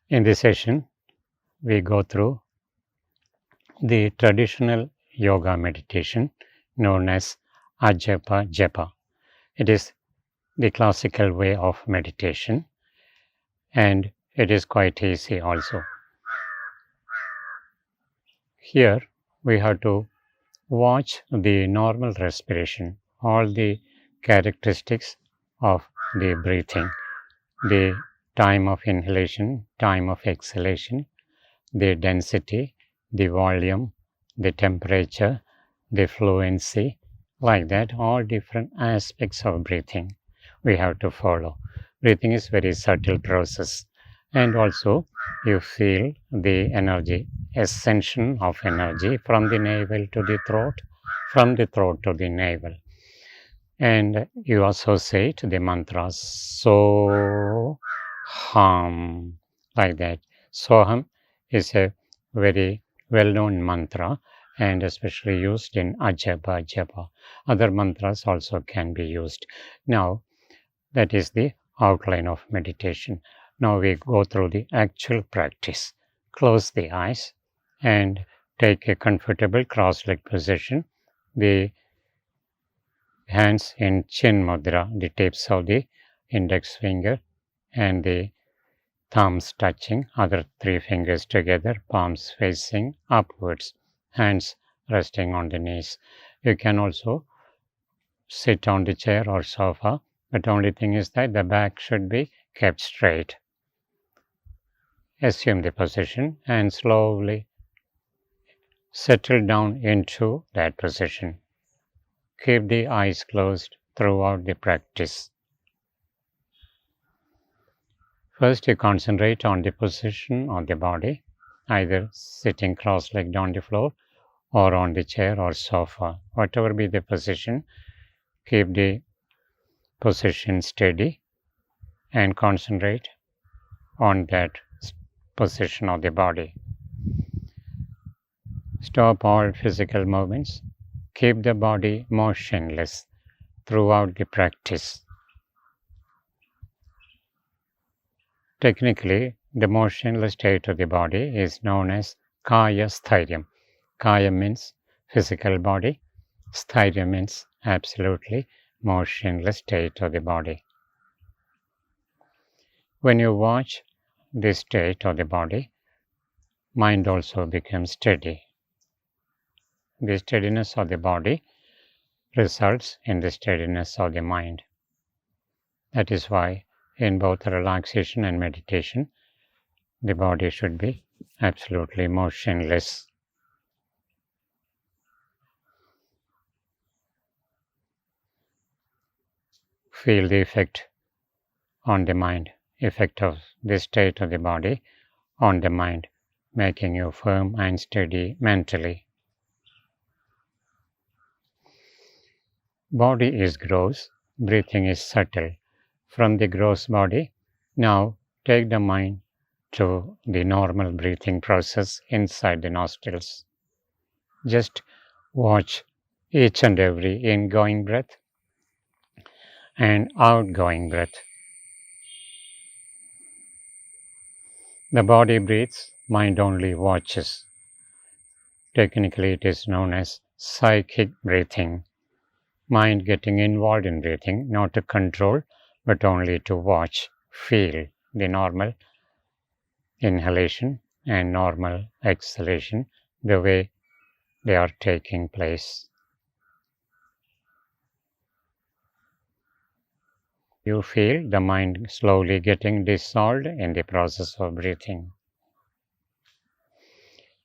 In this session, we go through the traditional yoga meditation known as Ajapa Japa. It is the classical way of meditation and it is quite easy also. Here, we have to watch the normal respiration, all the characteristics of the breathing, the time of inhalation, time of exhalation, the density, the volume, the temperature, the fluency, like that, all different aspects of breathing we have to follow. Breathing is very subtle process, and also you feel the energy, ascension of energy from the navel to the throat, from the throat to the navel. And you associate the mantra so hum, like that. Soham is a very well-known mantra and especially used in Ajapa Japa. Other mantras also can be used. Now, that is the outline of meditation. Now we go through the actual practice. Close the eyes and take a comfortable cross-legged position. The hands in chin mudra, the tips of the index finger and the thumbs touching, other three fingers together, palms facing upwards, hands resting on the knees. You can also sit on the chair or sofa, but only thing is that the back should be kept straight. Assume the position and slowly settle down into that position. Keep the eyes closed throughout the practice. First, you concentrate on the position of the body, either sitting cross-legged on the floor or on the chair or sofa. Whatever be the position, keep the position steady and concentrate on that position of the body. Stop all physical movements. Keep the body motionless throughout the practice. Technically, the motionless state of the body is known as Kaya Sthiryam. Kaya means physical body, Sthirya means absolutely motionless state of the body. When you watch this state of the body, mind also becomes steady. The steadiness of the body results in the steadiness of the mind. That is why in both relaxation and meditation, the body should be absolutely motionless. Feel the effect on the mind, effect of this state of the body on the mind, making you firm and steady mentally. Body is gross, breathing is subtle. From the gross body, now take the mind to the normal breathing process inside the nostrils. Just watch each and every ingoing breath and outgoing breath. The body breathes, mind only watches. Technically, it is known as psychic breathing. Mind getting involved in breathing, not to control, but only to watch, feel the normal inhalation and normal exhalation, the way they are taking place. You feel the mind slowly getting dissolved in the process of breathing.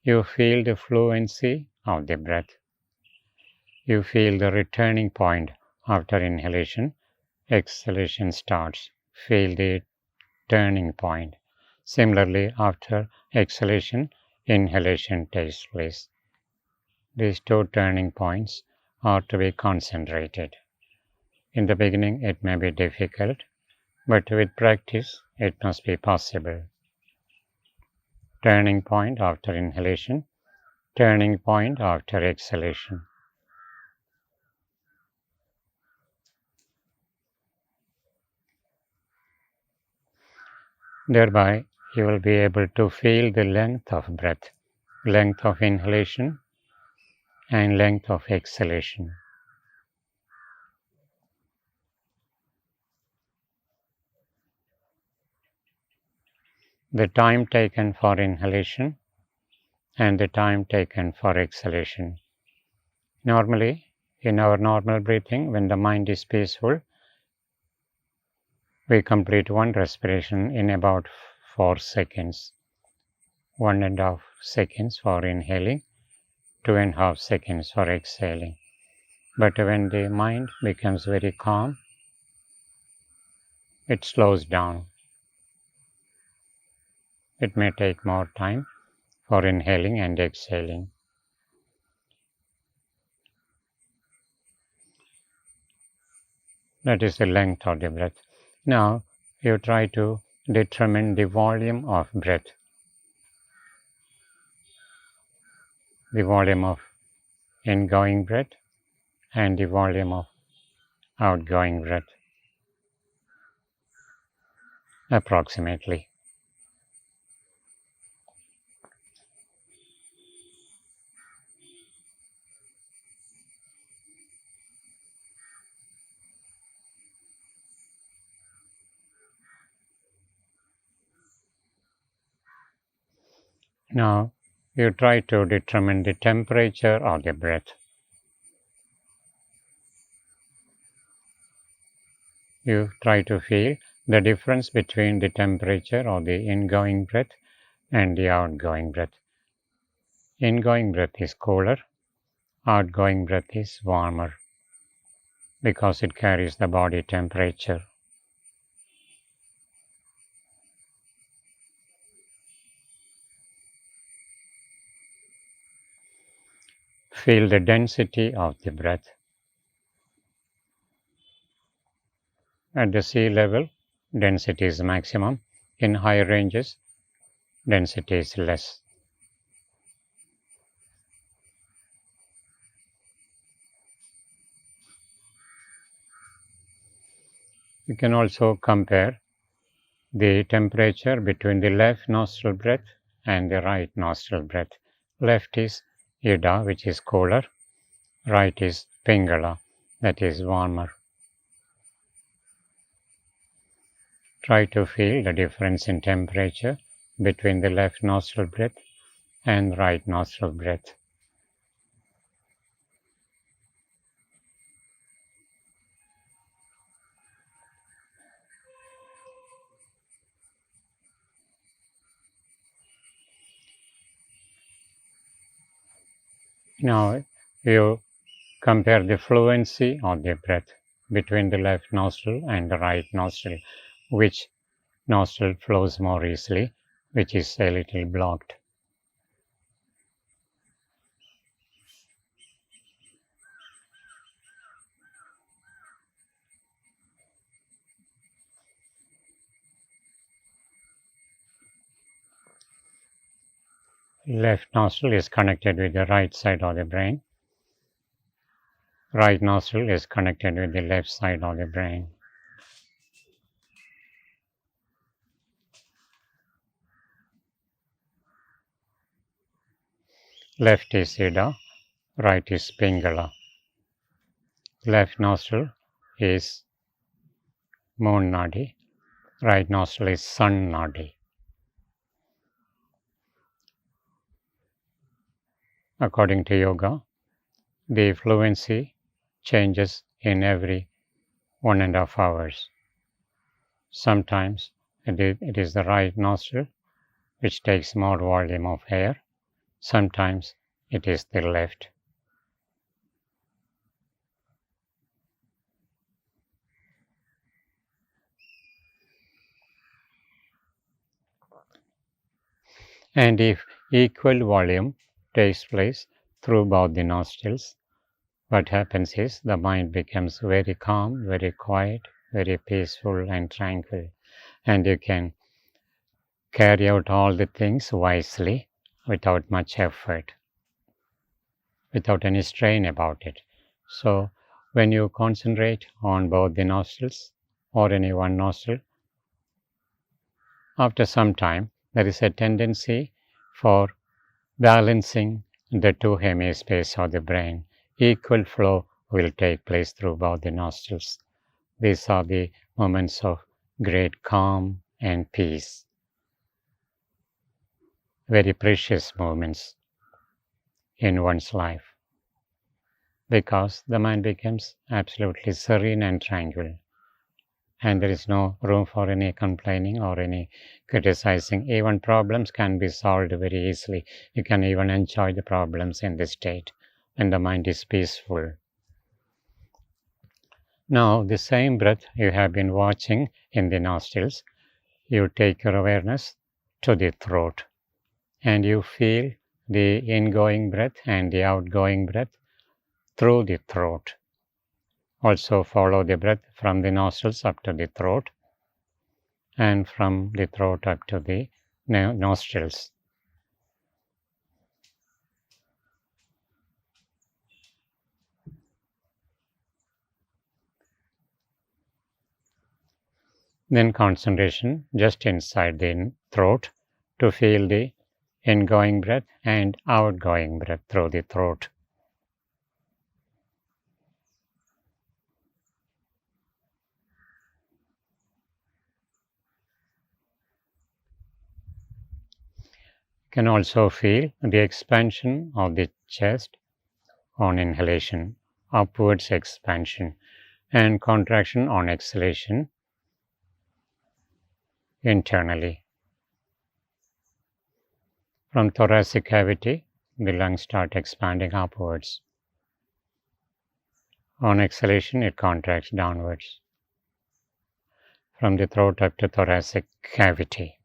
You feel the fluency of the breath. You feel the returning point after inhalation. Exhalation starts. Feel the turning point. Similarly, after exhalation, inhalation takes place. These two turning points are to be concentrated. In the beginning, it may be difficult, but with practice, it must be possible. Turning point after inhalation, turning point after exhalation. Thereby, you will be able to feel the length of breath, length of inhalation and length of exhalation. The time taken for inhalation and the time taken for exhalation. Normally, in our normal breathing, when the mind is peaceful, we complete one respiration in about 4 seconds. 1.5 seconds for inhaling, 2.5 seconds for exhaling. But when the mind becomes very calm, it slows down. It may take more time for inhaling and exhaling. That is the length of the breath. Now, you try to determine the volume of breath. The volume of ingoing breath and the volume of outgoing breath, approximately. Now, you try to determine the temperature of the breath. You try to feel the difference between the temperature of the ingoing breath and the outgoing breath. Ingoing breath is cooler, outgoing breath is warmer because it carries the body temperature. Feel the density of the breath. At the sea level, density is maximum. In higher ranges, density is less. You can also compare the temperature between the left nostril breath and the right nostril breath. Left is Ida, which is cooler. Right is Pingala, that is warmer. Try to feel the difference in temperature between the left nostril breath and right nostril breath. Now you compare the fluency of the breath between the left nostril and the right nostril. Which nostril flows more easily, which is a little blocked. Left nostril is connected with the right side of the brain. Right nostril is connected with the left side of the brain. Left is Ida, right is Pingala. Left nostril is Moon Nadi, right nostril is Sun Nadi. According to yoga, the fluency changes in every 1.5 hours. Sometimes it is the right nostril which takes more volume of air. Sometimes it is the left. And if equal volume takes place through both the nostrils, what happens is the mind becomes very calm, very quiet, very peaceful and tranquil, and you can carry out all the things wisely without much effort, without any strain about it. So when you concentrate on both the nostrils or any one nostril, after some time there is a tendency for balancing the two hemispheres of the brain. Equal flow will take place through both the nostrils. These are the moments of great calm and peace. Very precious moments in one's life, because the mind becomes absolutely serene and tranquil, and there is no room for any complaining or any criticizing. Even problems can be solved very easily. You can even enjoy the problems in this state when the mind is peaceful. Now, the same breath you have been watching in the nostrils, you take your awareness to the throat, and you feel the ingoing breath and the outgoing breath through the throat. Also follow the breath from the nostrils up to the throat, and from the throat up to the nostrils. Then concentration just inside the throat to feel the ingoing breath and outgoing breath through the throat. You can also feel the expansion of the chest on inhalation, upwards expansion, and contraction on exhalation internally. From thoracic cavity, the lungs start expanding upwards. On exhalation, it contracts downwards. From the throat up to thoracic cavity.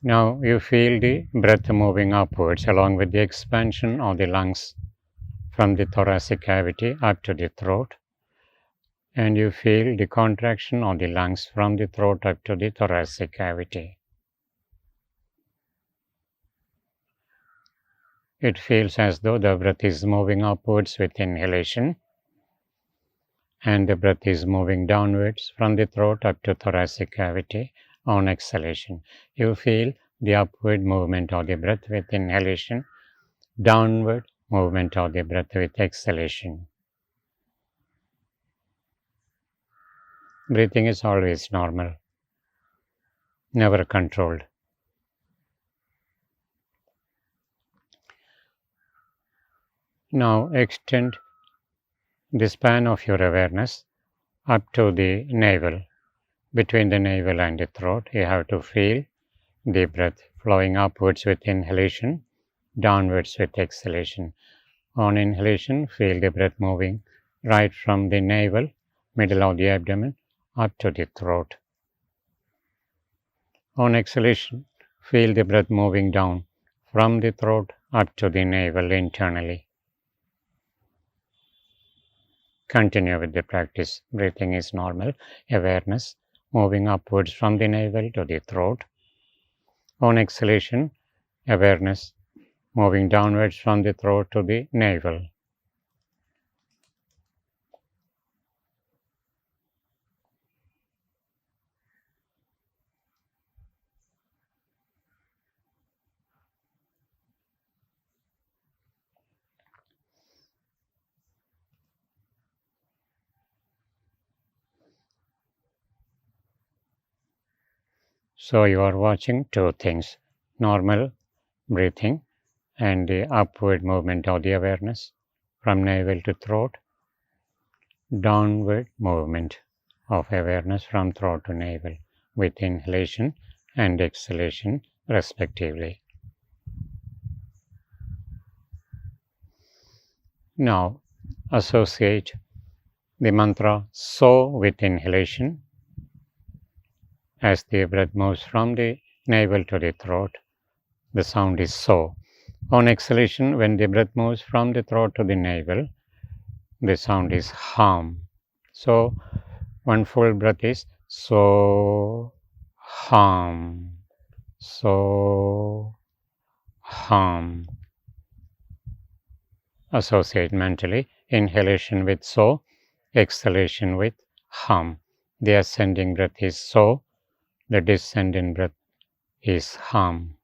Now you feel the breath moving upwards along with the expansion of the lungs from the thoracic cavity up to the throat, and you feel the contraction of the lungs from the throat up to the thoracic cavity. It feels as though the breath is moving upwards with inhalation, and the breath is moving downwards from the throat up to thoracic cavity on exhalation. You feel the upward movement of the breath with inhalation, downward movement of the breath with exhalation. Breathing is always normal, never controlled. Now extend the span of your awareness up to the navel. Between the navel and the throat, you have to feel the breath flowing upwards with inhalation, downwards with exhalation. On inhalation, feel the breath moving right from the navel, middle of the abdomen, up to the throat. On exhalation, feel the breath moving down from the throat up to the navel internally. Continue with the practice. Breathing is normal. Awareness moving upwards from the navel to the throat. On exhalation, awareness moving downwards from the throat to the navel. So you are watching two things: normal breathing and the upward movement of the awareness from navel to throat, downward movement of awareness from throat to navel with inhalation and exhalation respectively. Now associate the mantra so with inhalation. As the breath moves from the navel to the throat, the sound is so. On exhalation, when the breath moves from the throat to the navel, the sound is hum. So, one full breath is so, hum, so, hum. Associate mentally inhalation with so, exhalation with hum. The ascending breath is so, the descending breath is hum.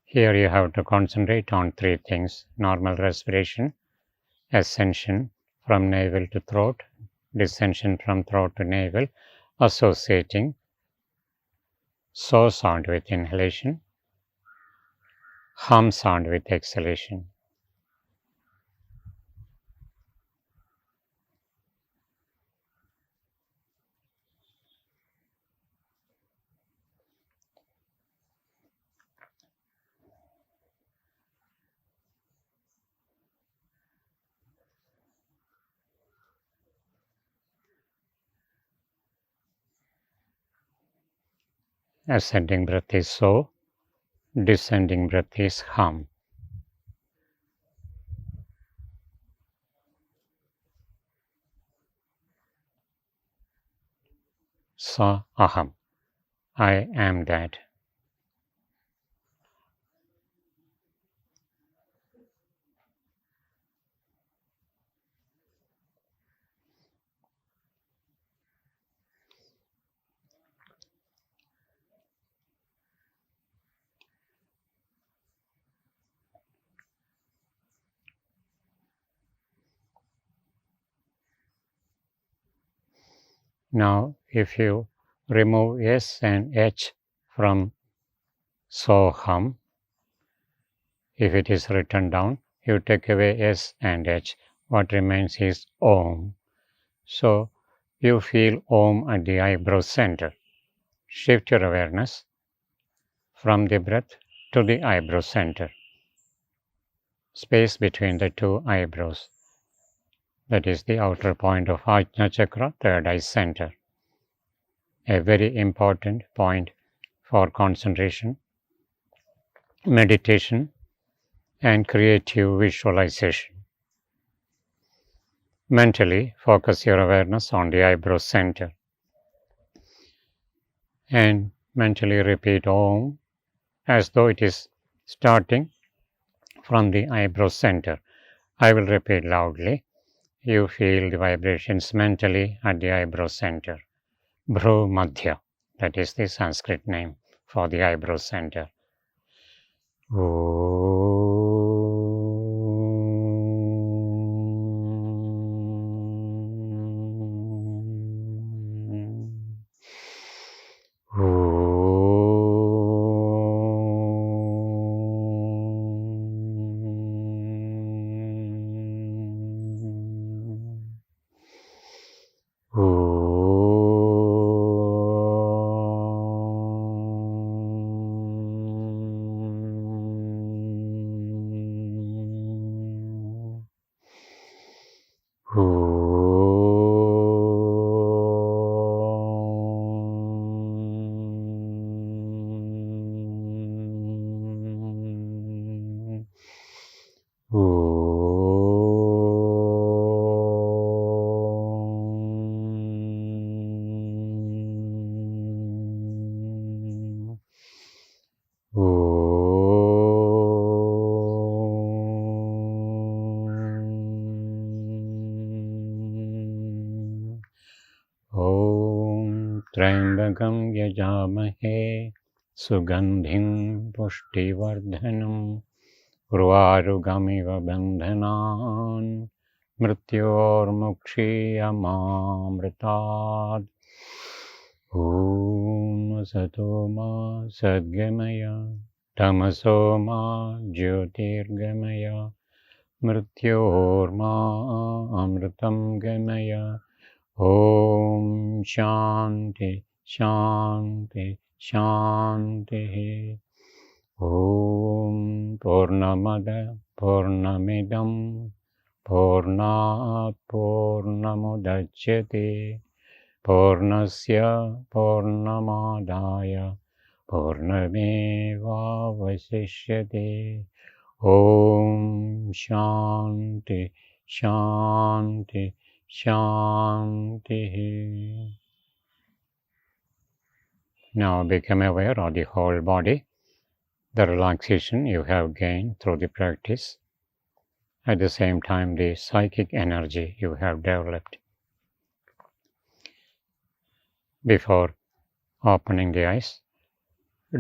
Here you have to concentrate on three things: normal respiration, ascension from navel to throat, descension from throat to navel, associating so sound with inhalation, hum sound with exhalation. Ascending breath is so, descending breath is hum. Sa aham. I am that. Now, if you remove S and H from so hum, if it is written down, you take away S and H. What remains is Om. So, you feel Om at the eyebrow center. Shift your awareness from the breath to the eyebrow center. Space between the two eyebrows. That is the outer point of Ajna chakra, third eye center. A very important point for concentration, meditation, and creative visualization. Mentally, focus your awareness on the eyebrow center and mentally repeat Om as though it is starting from the eyebrow center. I will repeat loudly. You feel the vibrations mentally at the eyebrow center. Bhru Madhya, that is the Sanskrit name for the eyebrow center. त्र्यम्बकं यजामहे सुगन्धिं पुष्टिवर्धनं उर्वारुकमिव बन्धनान् मृत्योर्मुक्षीयमामृतात् ॐ असतो मा सद्गमय तमसो मा ज्योतिर्गमय मृत्योर्मा अमृतं गमय ॐ शान्ति शान्ति शान्तिः ॐ पूर्णमद पूर्णमिदं पूर्णात् पूर्णमुदच्यते पूर्णस्य पूर्णमादाय पूर्णमेवावशिष्यते ॐ शान्ति शान्ति Shanti. Now become aware of the whole body. the relaxation you have gained through the practice, at the same time the psychic energy you have developed. Before opening the eyes,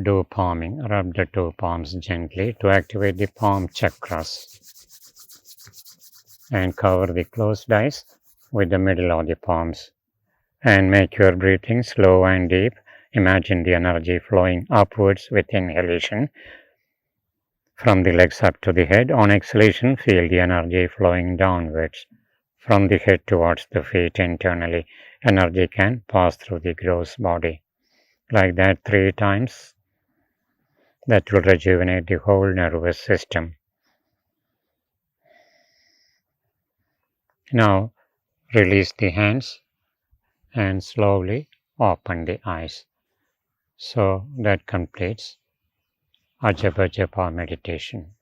do palming. Rub the two palms gently to activate the palm chakras and cover the closed eyes with the middle of the palms. And make your breathing slow and deep. Imagine the energy flowing upwards with inhalation from the legs up to the head. On exhalation, feel the energy flowing downwards from the head towards the feet internally. Energy can pass through the gross body. Like that 3 times. That will rejuvenate the whole nervous system. Now release the hands and slowly open the eyes. So that completes Ajapa Japa meditation.